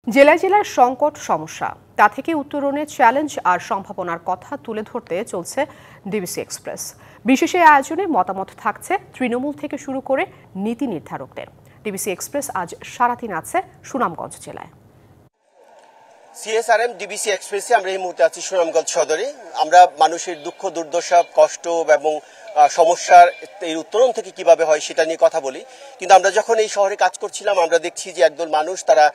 জেলায় জেলার সংকট সমস্যা তা থেকে উত্তরণে চ্যালেঞ্জ আর সম্ভাবনার কথা তুলে ধরতে চলছে ডিবিসি এক্সপ্রেস। বিশেষ এই আয়োজনে মতামত থাকছে তৃণমূল থেকে শুরু করে নীতি নির্ধারকদের। ডিবিসি এক্সপ্রেস আজ সারাদিন আছে সুনামগঞ্জ জেলায়। সিএসআরএম ডিবিসি এক্সপ্রেসে আমরা এই মুহূর্তে আছি সুনামগঞ্জ সদরে। আমরা মানুষের দুঃখ দুর্দশা কষ্ট এবং সমস্যার এই উত্তরণ থেকে কিভাবে হয় সেটা নিয়ে কথা বলি। কিন্তু আমরা যখন এই শহরে কাজ করছিলাম আমরা দেখছি যে একদল মানুষ তারা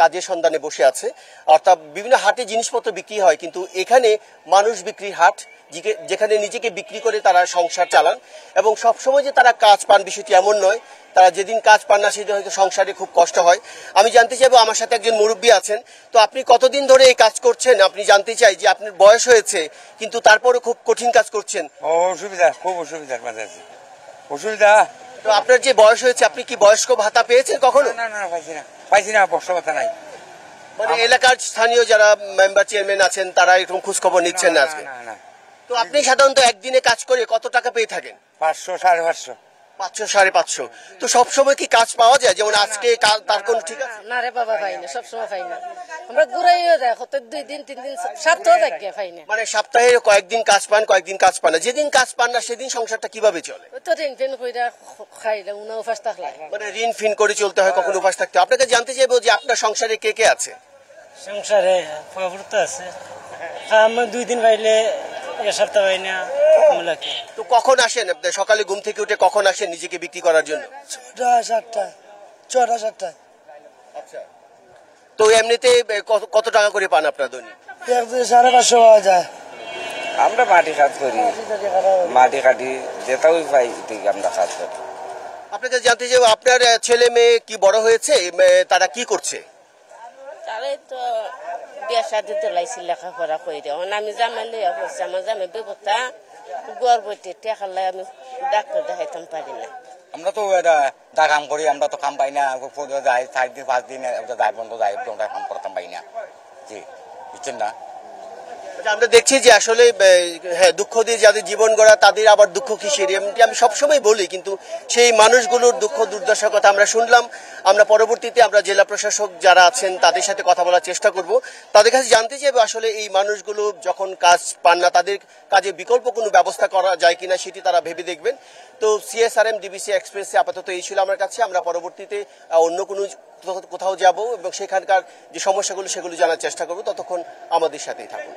কাজের সন্ধানে বসে আছে। অর্থাৎ বিভিন্ন হাটে জিনিসপত্র বিক্রি হয়, কিন্তু এখানে মানুষ বিক্রির হাট, যেখানে নিজেকে বিক্রি করে তারা সংসার চালান এবং সবসময় যে তারা কাজ পান বিষয়টি এমন নয়। তারা যেদিন কাজ পান না সেদিন হয়তো সংসারে খুব কষ্ট হয়। আমি জানতে চাইবো, আমার সাথে একজন মুরব্বী আছেন, তো আপনি কতদিন ধরে এই কাজ করছেন? আপনি জানতে চাই যে আপনার বয়স হয়েছে কিন্তু তারপরে খুব কঠিন কাজ করছেন। অসুবিধা, খুব অসুবিধার মাঝে আছে। অসুবিধা তো আপনার যে বয়স হয়েছে, আপনি কি বয়স্ক ভাতা পেয়েছেন কখনো? না না, পাইছি না, বর্ষ ভাতা নাই। মানে এলাকার স্থানীয় যারা মেম্বার চেয়ারম্যান আছেন তারা এরকম খোঁজ খবর নিচ্ছেন না আজকে? তো আপনি সাধারণত একদিনে কাজ করে কত টাকা পেয়ে থাকেন? 500, 550, 500, 550। তো সবসময় কি কাজ পাওয়া যায়? যেমন আজকে তার কোন ঠিক আছে? না রে বাবা, পাই না, সবসময় পাই না। আমরা ঘুরাইও দেয় কত 2 দিন 3 দিন সপ্তাহ থাকে পাই না। মানে সপ্তাহে কয়েকদিন কাজ পান, কয়েকদিন কাজ পান না। যেদিন কাজ পান না সেদিন সংসারটা কিভাবে চলে? ওই তো ঋণ ফিন কইরা খাইলে উনা উপাস থাকলে। মানে ঋণ ফিন করে চলতে হয়, কখনো উপাস থাকতে হয়। আপনাকে জানতে চাইবো যে আপনার সংসারে কে কে আছে? সংসারে প্রভুতা আছে, আমি 2 দিন পাইলে এক সপ্তাহ পাই না। তো কখন আসেন আপনি? সকালে ঘুম থেকে উঠে কখন আসেন নিজেকে বিক্রি করার জন্য? 6টা 7টা। আচ্ছা, তো এমনিতে কত টাকা করে পান আপনার দৈনিক? 550 পাওয়া যায়। আমরা মাটি কাজ করি, মাটি কাটি যেটাও পাই ঠিক আমরা কাজ করি। আপনাকে জানতে চাইবো, আপনার ছেলে মেয়ে কি বড় হয়েছে? তারা কি করছে? তারে তো বিয়া শাদি তোলাইছিল লেখাপড়া করে। আমি জামাই লইয়া পড়ছি, আমার জামাই বিপদটা গর্ভবতী টেকালে আমি ডাক্তার দেখাইতাম পারি না। আমরা তো এটা কাম করি, আমরা তো কাম পাই না। যাই 4 দিন 5 দিন যাই বন্ধ যাই, কাম করতাম পাই না। জি, বুঝছেন না? আমরা দেখছি যে আসলে হ্যাঁ, দুঃখ দিয়ে যাদের জীবন গড়া তাদের আবার দুঃখ কিসের, এমনটি আমি সবসময় বলি। কিন্তু সেই মানুষগুলোর দুঃখ দুর্দশার কথা আমরা শুনলাম। আমরা পরবর্তীতে আমরা জেলা প্রশাসক যারা আছেন তাদের সাথে কথা বলার চেষ্টা করব। তাদের কাছে জানতে চাইবো আসলে এই মানুষগুলো যখন কাজ পান না তাদের কাজে বিকল্প কোনো ব্যবস্থা করা যায় কিনা সেটি তারা ভেবে দেখবেন। তো সিএসআরএম ডিবিসি এক্সপ্রেসে আপাতত এই ছিল আমার কাছে। আমরা পরবর্তীতে অন্য কোনো কোথাও যাব এবং সেখানকার যে সমস্যাগুলো সেগুলো জানার চেষ্টা করব। ততক্ষণ আমাদের সাথেই থাকুন।